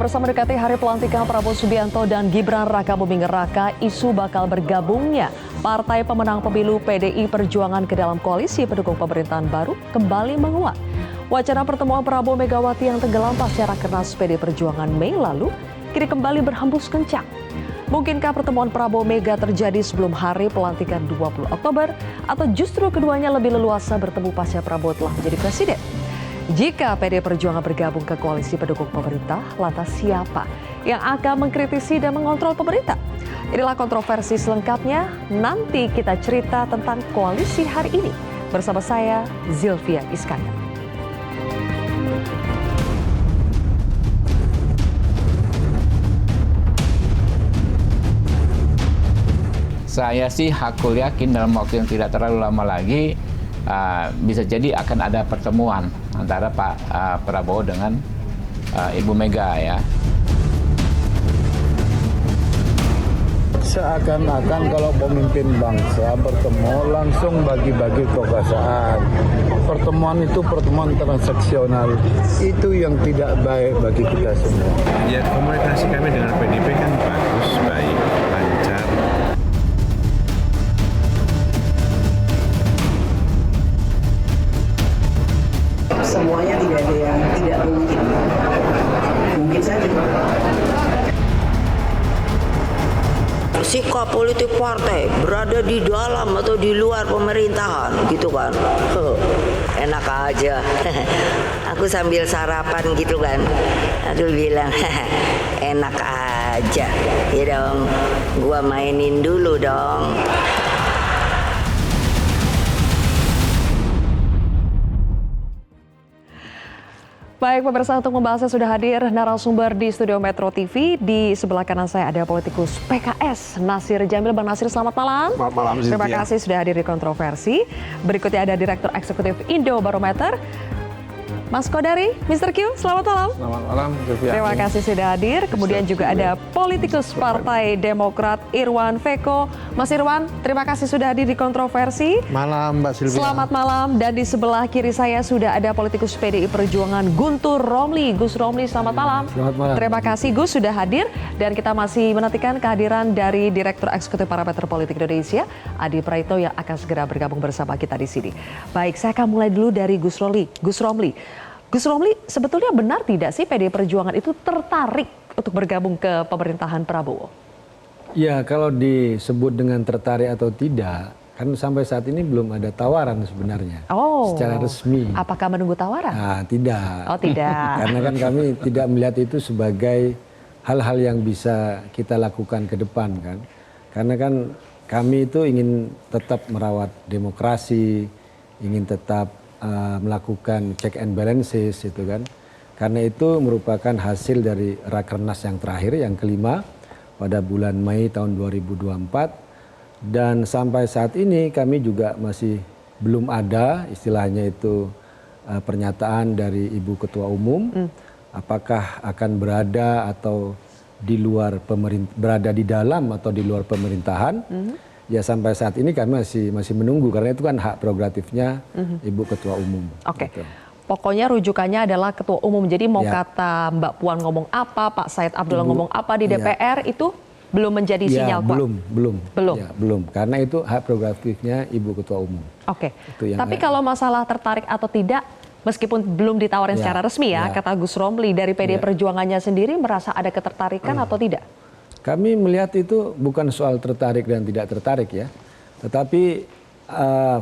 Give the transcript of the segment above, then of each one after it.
bersama mendekati hari pelantikan Prabowo Subianto dan Gibran Rakabuming Raka, isu bakal bergabungnya partai pemenang pemilu PDI Perjuangan ke dalam koalisi pendukung pemerintahan baru kembali menguat. Wacana pertemuan Prabowo Megawati yang tenggelam pasca Rakernas PDI Perjuangan Mei lalu kini kembali berhembus kencang. Mungkinkah pertemuan Prabowo Mega terjadi sebelum hari pelantikan 20 Oktober atau justru keduanya lebih leluasa bertemu pasca Prabowo telah menjadi presiden? Jika PDI Perjuangan bergabung ke koalisi pendukung pemerintah, lantas siapa yang akan mengkritisi dan mengontrol pemerintah? Inilah kontroversi selengkapnya, nanti kita cerita tentang koalisi hari ini. Bersama saya, Zilvia Iskandar. Saya sih hakul yakin dalam waktu yang tidak terlalu lama lagi bisa jadi akan ada pertemuan antara Pak Prabowo dengan Ibu Mega ya. Seakan-akan kalau pemimpin bangsa bertemu langsung bagi-bagi kekuasaan. Pertemuan itu pertemuan transaksional. Itu yang tidak baik bagi kita semua. Ya, komunikasi kami dengan PDIP kan bagus, baik, lancar. Semuanya tidak ada yang tidak mungkin. Mungkin saja. Sikap politik partai berada di dalam atau di luar pemerintahan gitu kan. Enak aja. Aku sambil sarapan gitu kan. Aku bilang enak aja. Ya dong, gua mainin dulu dong. Baik pemirsa, untuk membahasnya sudah hadir narasumber di studio Metro TV. Di sebelah kanan saya ada politikus PKS Nasir Jamil. Bang Nasir, selamat malam. Selamat malam, Zilvia. Terima kasih sudah hadir di kontroversi. Berikutnya ada Direktur Eksekutif Indobarometer, Mas Kodari, Mr. Q, selamat malam. Selamat malam, Zilvia. Terima kasih sudah hadir. Kemudian juga ada politikus Partai Demokrat Irwan Veko. Mas Irwan, terima kasih sudah hadir di kontroversi. Malam, Mbak Silvia. Selamat malam. Dan di sebelah kiri saya sudah ada politikus PDI Perjuangan Guntur Romli. Gus Romli, selamat malam. Selamat malam. Terima kasih Gus sudah hadir. Dan kita masih menantikan kehadiran dari Direktur Eksekutif Parameter Politik Indonesia, Adi Praitno, yang akan segera bergabung bersama kita di sini. Baik, saya akan mulai dulu dari Gus Romli. Gus Romli, sebetulnya benar tidak sih PDI Perjuangan itu tertarik untuk bergabung ke pemerintahan Prabowo? Ya, kalau disebut dengan tertarik atau tidak, kan sampai saat ini belum ada tawaran sebenarnya. Secara resmi. Apakah menunggu tawaran? Nah, tidak. Oh, tidak. Karena kan kami tidak melihat itu sebagai hal-hal yang bisa kita lakukan ke depan kan. Karena kan kami itu ingin tetap merawat demokrasi, ingin tetap melakukan check and balances itu kan. Karena itu merupakan hasil dari Rakernas yang terakhir, yang kelima pada bulan Mei tahun 2024. Dan sampai saat ini kami juga masih belum ada istilahnya itu pernyataan dari Ibu Ketua Umum. Apakah akan berada atau di luar berada di dalam atau di luar pemerintahan. Ya sampai saat ini kami masih menunggu karena itu kan hak prerogatifnya Ibu Ketua Umum. Oke. Gitu. Pokoknya rujukannya adalah Ketua Umum. Jadi mau kata Mbak Puan ngomong apa, Pak Said Abdullah ngomong apa di DPR itu belum menjadi sinyal kuat. Belum. Ya, belum. Karena itu hak prerogatifnya Ibu Ketua Umum. Oke. Tapi kalau masalah tertarik atau tidak, meskipun belum ditawarin secara resmi ya, kata Gus Romli dari PDI Perjuangannya sendiri merasa ada ketertarikan atau tidak? Kami melihat itu bukan soal tertarik dan tidak tertarik ya, tetapi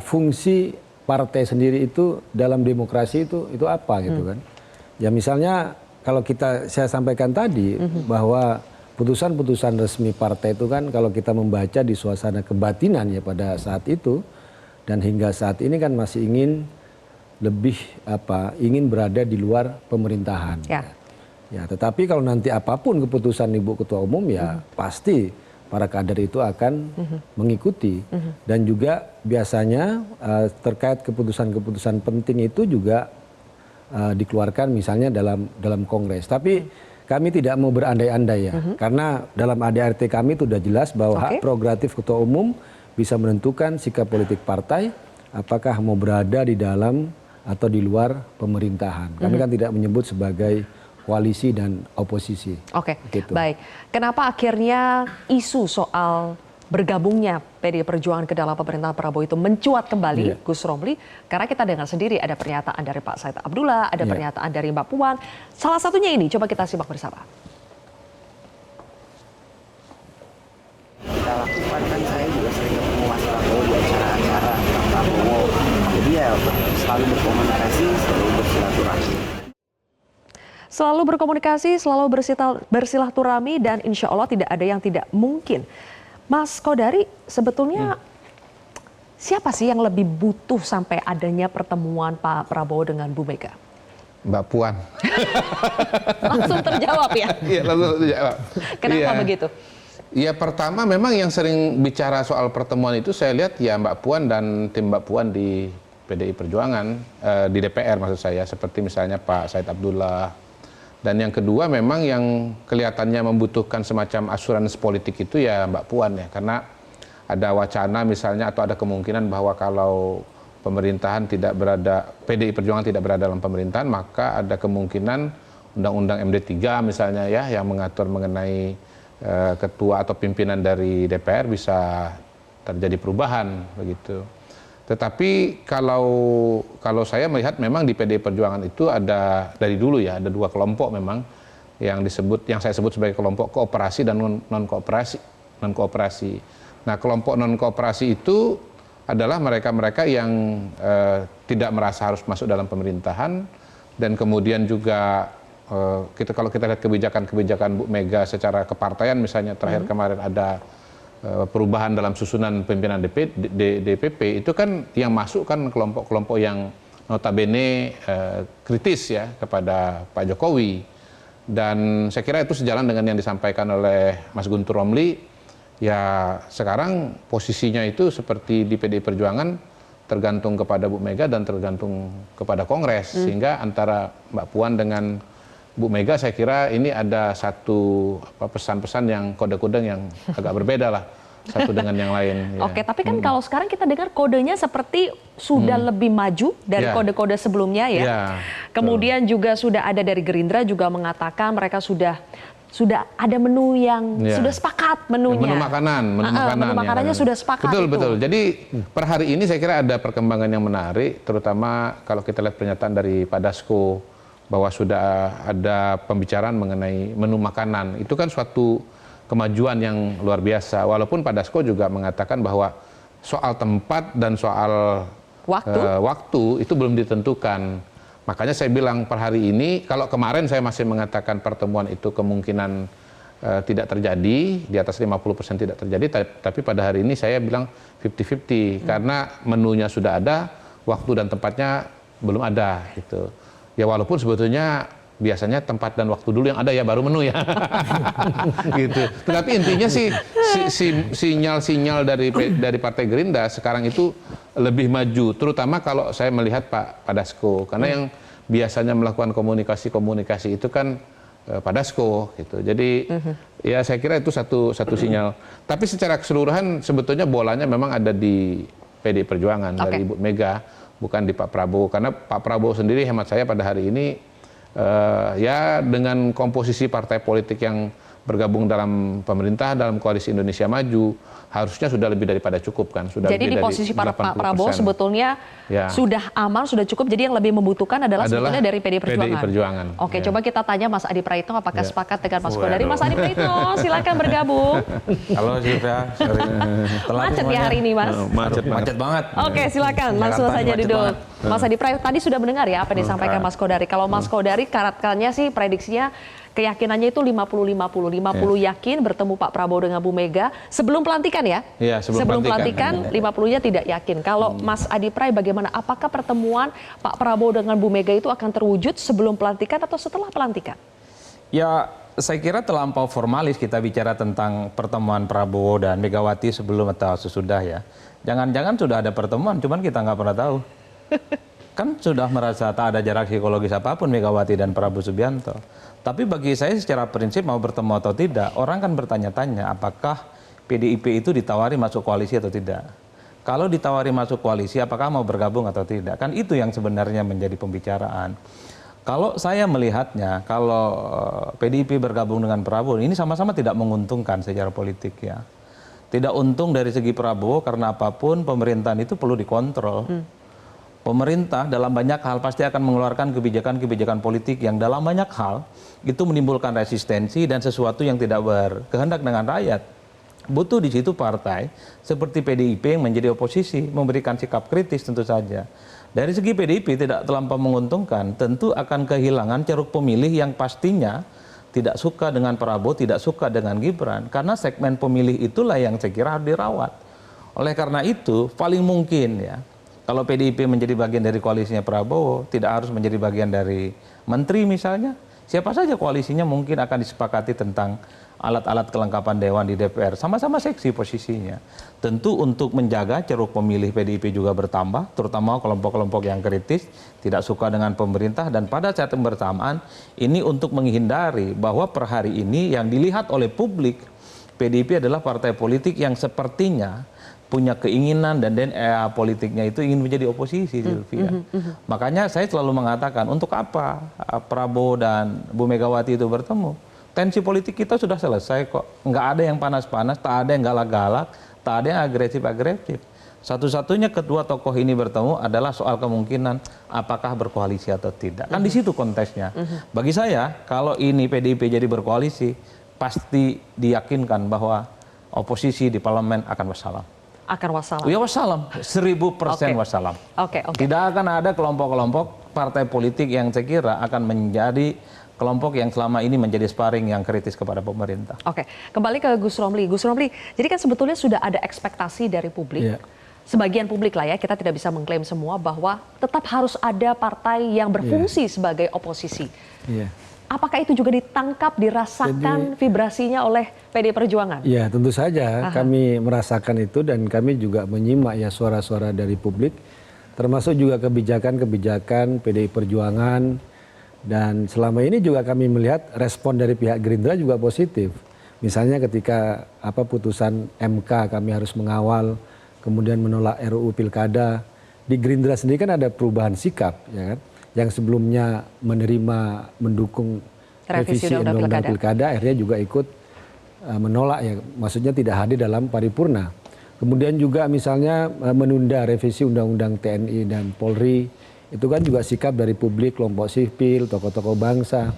fungsi partai sendiri itu dalam demokrasi itu apa gitu kan? Ya misalnya kalau saya sampaikan tadi bahwa putusan-putusan resmi partai itu kan kalau kita membaca di suasana kebatinan ya pada saat itu dan hingga saat ini kan masih ingin ingin berada di luar pemerintahan. Ya, tetapi kalau nanti apapun keputusan Ibu Ketua Umum ya pasti para kader itu akan mengikuti. Dan juga biasanya terkait keputusan-keputusan penting itu juga dikeluarkan misalnya dalam kongres. Tapi kami tidak mau berandai-andai ya, karena dalam ADRT kami itu sudah jelas bahwa hak prerogatif Ketua Umum bisa menentukan sikap politik partai, apakah mau berada di dalam atau di luar pemerintahan. Kami kan tidak menyebut sebagai koalisi dan oposisi. Oke, Gitu. baik. Kenapa akhirnya isu soal bergabungnya PDI Perjuangan ke dalam pemerintahan Prabowo itu mencuat kembali, Gus Romli? Karena kita dengar sendiri ada pernyataan dari Pak Said Abdullah, ada pernyataan dari Mbak Puan. Salah satunya ini, coba kita simak bersama. Kita lakukan kan, saya juga sering ketemu Mas Prabowo di acara-acara Pak Prabowo. Jadi ya selalu berkomunikasi, selalu bersilaturahmi. Selalu berkomunikasi, selalu bersilaturahmi, dan insya Allah tidak ada yang tidak mungkin. Mas Kodari, sebetulnya siapa sih yang lebih butuh sampai adanya pertemuan Pak Prabowo dengan Bu Mega? Mbak Puan. Langsung terjawab ya? Iya, langsung terjawab. Kenapa begitu? Ya, pertama memang yang sering bicara soal pertemuan itu saya lihat ya Mbak Puan dan tim Mbak Puan di PDI Perjuangan, di DPR maksud saya, seperti misalnya Pak Said Abdullah. Dan yang kedua memang yang kelihatannya membutuhkan semacam asuransi politik itu ya Mbak Puan ya, karena ada wacana misalnya atau ada kemungkinan bahwa kalau pemerintahan tidak berada, PDI Perjuangan tidak berada dalam pemerintahan, maka ada kemungkinan Undang-Undang MD3 misalnya ya, yang mengatur mengenai ketua atau pimpinan dari DPR bisa terjadi perubahan begitu. Tetapi kalau saya melihat memang di PDI Perjuangan itu ada dari dulu ya, ada dua kelompok memang yang saya sebut sebagai kelompok kooperasi dan non kooperasi. Nah, kelompok non kooperasi itu adalah mereka-mereka yang tidak merasa harus masuk dalam pemerintahan, dan kemudian juga kalau kita lihat kebijakan Bu Mega secara kepartaian, misalnya terakhir kemarin ada perubahan dalam susunan pimpinan DPP, itu kan yang masuk kan kelompok-kelompok yang notabene kritis ya kepada Pak Jokowi. Dan saya kira itu sejalan dengan yang disampaikan oleh Mas Guntur Romli. Ya sekarang posisinya itu seperti di PDI Perjuangan tergantung kepada Bu Mega dan tergantung kepada Kongres. Sehingga antara Mbak Puan dengan Bu Mega saya kira ini ada satu pesan-pesan yang kode-kode yang agak berbeda lah satu dengan yang lain. Ya. Oke, tapi kan kalau sekarang kita dengar kodenya seperti sudah lebih maju dari kode-kode sebelumnya ya. Kemudian juga sudah ada dari Gerindra juga mengatakan mereka sudah ada menu yang sudah sepakat menunya. Menu makanannya sudah sepakat. Betul. Jadi per hari ini saya kira ada perkembangan yang menarik, terutama kalau kita lihat pernyataan dari Pak Dasko bahwa sudah ada pembicaraan mengenai menu makanan. Itu kan suatu kemajuan yang luar biasa. Walaupun Pak Dasko juga mengatakan bahwa soal tempat dan soal waktu itu belum ditentukan. Makanya saya bilang per hari ini, kalau kemarin saya masih mengatakan pertemuan itu kemungkinan tidak terjadi, di atas 50% tidak terjadi, tapi pada hari ini saya bilang 50-50. Karena menunya sudah ada, waktu dan tempatnya belum ada gitu. Ya walaupun sebetulnya biasanya tempat dan waktu dulu yang ada ya baru menu ya. Gitu. Tetapi intinya sih sinyal-sinyal dari Partai Gerindra sekarang itu lebih maju, terutama kalau saya melihat Pak Dasko, karena yang biasanya melakukan komunikasi itu kan Pak Dasko gitu. Jadi ya saya kira itu satu sinyal. Tapi secara keseluruhan sebetulnya bolanya memang ada di PDI Perjuangan dari Ibu Mega, bukan di Pak Prabowo, karena Pak Prabowo sendiri hemat saya pada hari ini ya dengan komposisi partai politik yang bergabung dalam pemerintah, dalam koalisi Indonesia Maju, harusnya sudah lebih daripada cukup kan. Jadi di posisi Pak Prabowo sebetulnya sudah aman, sudah cukup, jadi yang lebih membutuhkan adalah sebetulnya dari PDI Perjuangan. Oke, coba kita tanya Mas Adi Praitno apakah sepakat dengan Mas Kodari. Mas Adi Praitno, silakan bergabung. Halo Silvia, macet ya hari ini Mas? Macet banget. Oke, silakan langsung saja duduk. Mas Adi Praitno tadi sudah mendengar ya apa yang disampaikan Mas Kodari. Kalau Mas Kodari karatkannya sih prediksinya keyakinannya itu 50-50 yakin bertemu Pak Prabowo dengan Bu Mega sebelum pelantikan ya? Iya, sebelum pelantikan 50-nya tidak yakin. Kalau Mas Adi Pray bagaimana? Apakah pertemuan Pak Prabowo dengan Bu Mega itu akan terwujud sebelum pelantikan atau setelah pelantikan? Ya, saya kira terlampau formalis kita bicara tentang pertemuan Prabowo dan Megawati sebelum atau sesudah ya. Jangan-jangan sudah ada pertemuan, cuman kita nggak pernah tahu. Kan sudah merasa tak ada jarak psikologis apapun Megawati dan Prabowo Subianto. Tapi bagi saya secara prinsip mau bertemu atau tidak, orang kan bertanya-tanya apakah PDIP itu ditawari masuk koalisi atau tidak. Kalau ditawari masuk koalisi, apakah mau bergabung atau tidak? Kan itu yang sebenarnya menjadi pembicaraan. Kalau saya melihatnya, kalau PDIP bergabung dengan Prabowo, ini sama-sama tidak menguntungkan secara politik ya. Tidak untung dari segi Prabowo karena apapun pemerintahan itu perlu dikontrol. Pemerintah dalam banyak hal pasti akan mengeluarkan kebijakan-kebijakan politik yang dalam banyak hal itu menimbulkan resistensi dan sesuatu yang tidak berkehendak dengan rakyat. Butuh di situ partai seperti PDIP yang menjadi oposisi, memberikan sikap kritis tentu saja. Dari segi PDIP tidak terlampau menguntungkan, tentu akan kehilangan ceruk pemilih yang pastinya tidak suka dengan Prabowo, tidak suka dengan Gibran. Karena segmen pemilih itulah yang saya kira harus dirawat. Oleh karena itu, paling mungkin ya, kalau PDIP menjadi bagian dari koalisinya Prabowo, tidak harus menjadi bagian dari menteri misalnya. Siapa saja koalisinya mungkin akan disepakati tentang alat-alat kelengkapan dewan di DPR. Sama-sama seksi posisinya. Tentu untuk menjaga ceruk pemilih PDIP juga bertambah, terutama kelompok-kelompok yang kritis, tidak suka dengan pemerintah, dan pada saat yang bersamaan, ini untuk menghindari bahwa per hari ini yang dilihat oleh publik, PDIP adalah partai politik yang sepertinya punya keinginan dan DNA politiknya itu ingin menjadi oposisi, Sylvia. Makanya saya selalu mengatakan, untuk apa Prabowo dan Bu Megawati itu bertemu? Tensi politik kita sudah selesai kok. Nggak ada yang panas-panas, tak ada yang galak-galak, tak ada yang agresif-agresif. Satu-satunya kedua tokoh ini bertemu adalah soal kemungkinan apakah berkoalisi atau tidak. Kan di situ kontesnya. Bagi saya, kalau ini PDIP jadi berkoalisi, pasti diyakinkan bahwa oposisi di parlemen akan wassalam. Akan wassalam. Ya wassalam, 1000% wassalam. Tidak akan ada kelompok-kelompok partai politik yang saya kira akan menjadi kelompok yang selama ini menjadi sparring yang kritis kepada pemerintah. Oke, kembali ke Gus Romli. Gus Romli, jadi kan sebetulnya sudah ada ekspektasi dari publik. Sebagian publik lah ya, kita tidak bisa mengklaim semua bahwa tetap harus ada partai yang berfungsi sebagai oposisi. Apakah itu juga ditangkap, dirasakan vibrasinya oleh PDI Perjuangan? Ya, tentu saja kami merasakan itu dan kami juga menyimak ya suara-suara dari publik, termasuk juga kebijakan-kebijakan PDI Perjuangan. Dan selama ini juga kami melihat respon dari pihak Gerindra juga positif. Misalnya ketika putusan MK kami harus mengawal, kemudian menolak RUU Pilkada. Di Gerindra sendiri kan ada perubahan sikap, ya kan? Yang sebelumnya mendukung revisi Undang-Undang Pilkada, akhirnya juga ikut menolak ya, maksudnya tidak hadir dalam paripurna. Kemudian juga misalnya menunda revisi Undang-Undang TNI dan Polri. Itu kan juga sikap dari publik, kelompok sipil, tokoh-tokoh bangsa.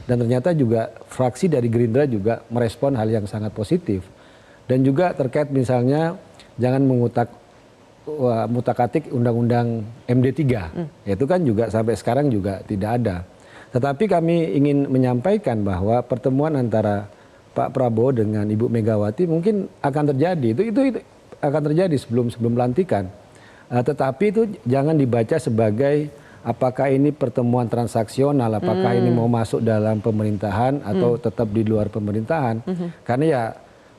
Dan ternyata juga fraksi dari Gerindra juga merespon hal yang sangat positif. Dan juga terkait misalnya jangan mengutak-atik Undang-Undang MD3. Itu kan juga sampai sekarang juga tidak ada. Tetapi kami ingin menyampaikan bahwa pertemuan antara Pak Prabowo dengan Ibu Megawati mungkin akan terjadi. Itu akan terjadi sebelum pelantikan. Tetapi itu jangan dibaca sebagai apakah ini pertemuan transaksional, apakah ini mau masuk dalam pemerintahan atau tetap di luar pemerintahan. Karena ya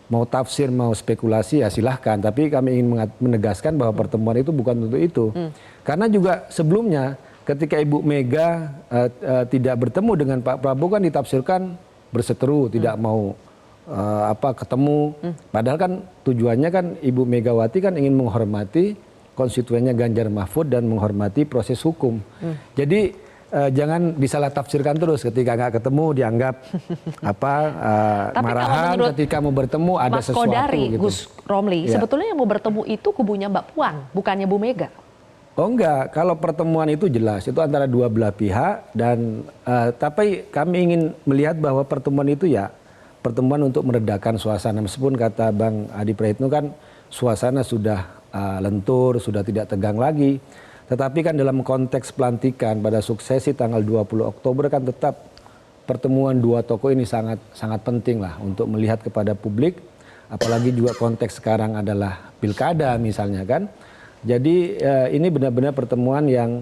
mau tafsir, mau spekulasi ya silahkan. Tapi kami ingin menegaskan bahwa pertemuan itu bukan untuk itu. Karena juga sebelumnya ketika Ibu Mega tidak bertemu dengan Pak Prabowo kan ditafsirkan berseteru, tidak mau ketemu. Padahal kan tujuannya kan Ibu Megawati kan ingin menghormati konstituennya Ganjar Mahfud dan menghormati proses hukum. Jadi jangan disalah tafsirkan terus ketika nggak ketemu dianggap marahan, ketika mau bertemu ada sesuatu. Mas Kodari, gitu. Gus Romli, sebetulnya yang mau bertemu itu kubunya Mbak Puan, bukannya Bu Mega. Oh enggak, kalau pertemuan itu jelas itu antara dua belah pihak dan tapi kami ingin melihat bahwa pertemuan itu ya pertemuan untuk meredakan suasana, meskipun kata Bang Adi Praitno kan suasana sudah lentur, sudah tidak tegang lagi. Tetapi kan dalam konteks pelantikan pada suksesi tanggal 20 Oktober kan tetap pertemuan dua tokoh ini sangat penting lah untuk melihat kepada publik. Apalagi juga konteks sekarang adalah pilkada misalnya kan. Jadi ini benar-benar pertemuan yang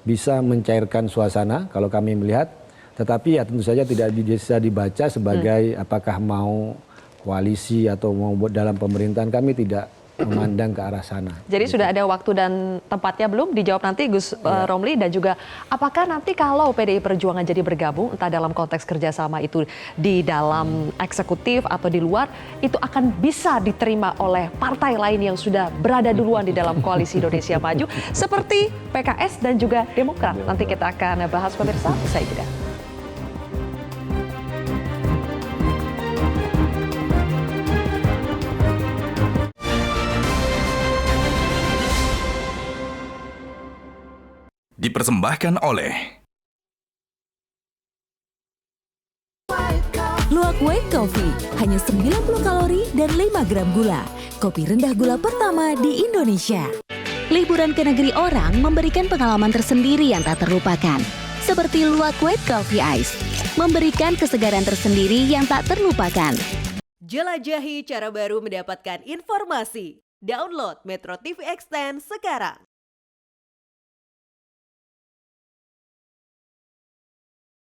bisa mencairkan suasana kalau kami melihat. Tetapi ya tentu saja tidak bisa dibaca sebagai apakah mau koalisi atau mau dalam pemerintahan, kami tidak memandang ke arah sana. Jadi sudah ada waktu dan tempatnya belum? Dijawab nanti Gus Romli, dan juga apakah nanti kalau PDI Perjuangan jadi bergabung, entah dalam konteks kerjasama itu di dalam eksekutif atau di luar, itu akan bisa diterima oleh partai lain yang sudah berada duluan di dalam koalisi Indonesia Maju seperti PKS dan juga Demokrat. Nanti kita akan bahas pemirsa, usai jeda. Dipersembahkan oleh Luwak White Coffee, hanya 90 kalori dan 5 gram gula. Kopi rendah gula pertama di Indonesia. Liburan ke negeri orang memberikan pengalaman tersendiri yang tak terlupakan. Seperti Luwak White Coffee Ice, memberikan kesegaran tersendiri yang tak terlupakan. Jelajahi cara baru mendapatkan informasi. Download Metro TV Extend sekarang.